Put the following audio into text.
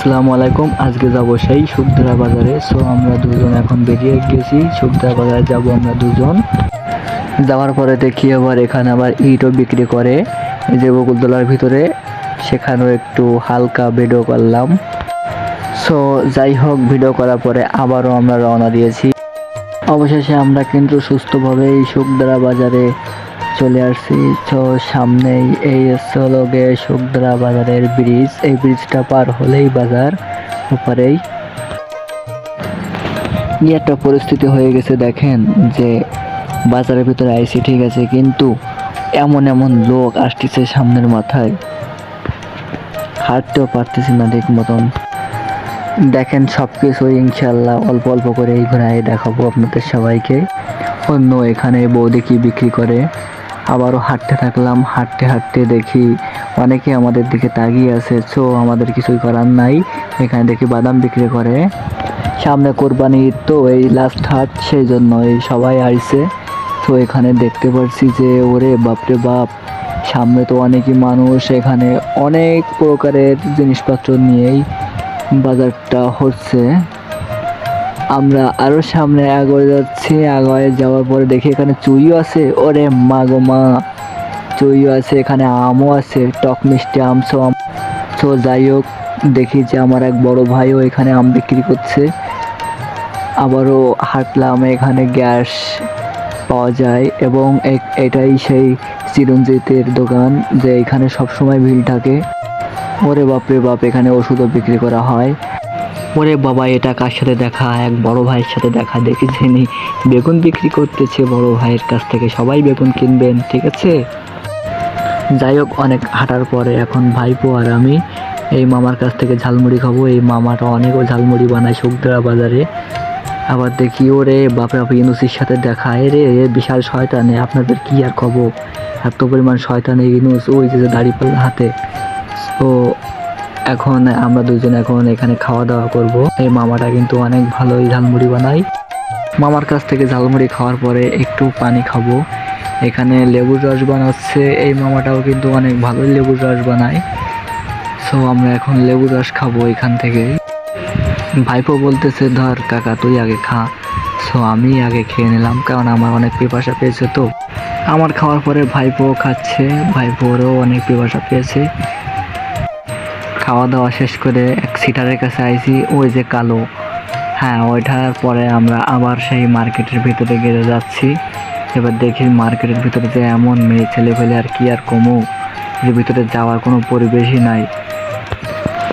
আসসালামু আলাইকুম। আজকে যাব সেই শুকদারা বাজারে। সো আমরা দুজন এখন বেরিয়ে গেছি, শুকদারা বাজারে যাব আমরা দুজন। যাওয়ার পরে দেখি আবার এখানে আবার ইটও বিক্রি করে, এই যে বকুলতলার ভিতরে, সেখানেও একটু হালকা ভিডিও করলাম। সো যাই হোক, ভিডিও করার পরে আবারও আমরা রওনা দিয়েছি। অবশেষে আমরা কিন্তু সুস্থভাবে এই শুকদারা বাজারে চলে আসছি। তো সামনেই এই হলো গে শুকদারা বাজারের ব্রিজ। এই ব্রিজটা পার হলেই বাজার, ওপারেই একটা পরিস্থিতি হয়ে গেছে। দেখেন যে বাজারের ভিতরে আইসি ঠিক আছে, কিন্তু এমন এমন লোক আসতেছে সামনের মাথায়, হাঁটতেও পারতেছি না ঠিক মতন। দেখেন সবকিছু ইনশাল্লাহ অল্প অল্প করে ঘোরায় দেখাবো আপনাদের সবাইকে। অন্য এখানে বৌদি কি বিক্রি করে। আবারও হাঁটতে থাকলাম, হাঁটতে হাঁটতে দেখি অনেকে আমাদের দিকে তাকিয়ে আছে। সো আমাদের কিছুই করার নাই, এখানে দেখি বাদাম বিক্রি করে। সামনে কোরবানি ঈদ, তো এই লাস্ট হাট, সেই জন্য এই সবাই আইছে। তো এখানে দেখতে পাচ্ছি যে ওরে বাপরে বাপ, সামনে তো অনেকই মানুষ। এখানে অনেক প্রকারের জিনিসপত্র নিয়েই বাজারটা হচ্ছে। আমরা আরো সামনে আগে যাচ্ছি, আগে যাওয়ার পরে দেখি এখানে চুইও আছে। ওরে মা গো মা, চুইও আছে, এখানে আমও আছে, টক মিষ্টি আম। তো যাই হোক, দেখি যে আমার এক বড় ভাইও এখানে আম বিক্রি করছে। আবারও হাঁটলাম, এখানে গ্যাস পাওয়া যায় এবং এটাই সেই চিরঞ্জিতের দোকান, যে এখানে সবসময় ভিড় থাকে। ওরে বাপরে বাপ, এখানে ওষুধও বিক্রি করা হয়। ওরে বাবা, এটা কার সাথে দেখা? এক বড় ভাইয়ের সাথে দেখা। দেখেছেন বেগুন বিক্রি করতেছে বড় ভাইয়ের কাছ থেকে, সবাই বেগুন কিনবেন, ঠিক আছে। যাই হোক, অনেক হাঁটার পরে এখন ভাইপো আর আমি এই মামার কাছ থেকে ঝালমুড়ি খাবো। এই মামাটা অনেকও ঝালমুড়ি বানায় শুকদারা বাজারে। আবার দেখি ওরে বাপে বাপে ইউনুসের সাথে দেখা। রে বিশাল শয়তানে, আপনাদের কি আর খবর, এত পরিমাণ শয়তানে ইউনুস, ওই যে দাড়িপাল্লা হাতে। তো এখন আমরা দুজন এখন এখানে খাওয়া দাওয়া করব। এই মামাটা কিন্তু অনেক ভালোই ঝালমুড়ি বানায়। মামার কাছ থেকে ঝালমুড়ি খাওয়ার পরে একটু পানি খাবো। এখানে লেবুর রস বানাচ্ছে, এই মামাটাও কিন্তু অনেক ভালোই লেবুর রস বানায়। সো আমরা এখন লেবুর রস খাবো এখান থেকে। ভাইপো বলতেছে ধর কাকা তুই আগে খা। সো আমি আগে খেয়ে নিলাম, কারণ আমার অনেক পিপাসা পেয়েছে। তো আমার খাওয়ার পরে ভাইপো খাচ্ছে, ভাইপোরও অনেক পিপাসা পেয়েছে। খাওয়া দাওয়া শেষ করে এক সিটারের কাছে আইছি, ওই যে কালো, হ্যাঁ ওইটার পরে আমরা আবার সেই মার্কেটের ভিতরে গিয়ে যাচ্ছি। এবার দেখি মার্কেটের ভিতরে যে এমন মেয়ে ছেলে ফেলে আর কি আর কমো, এর ভিতরে যাওয়ার কোনো পরিবেশই নাই।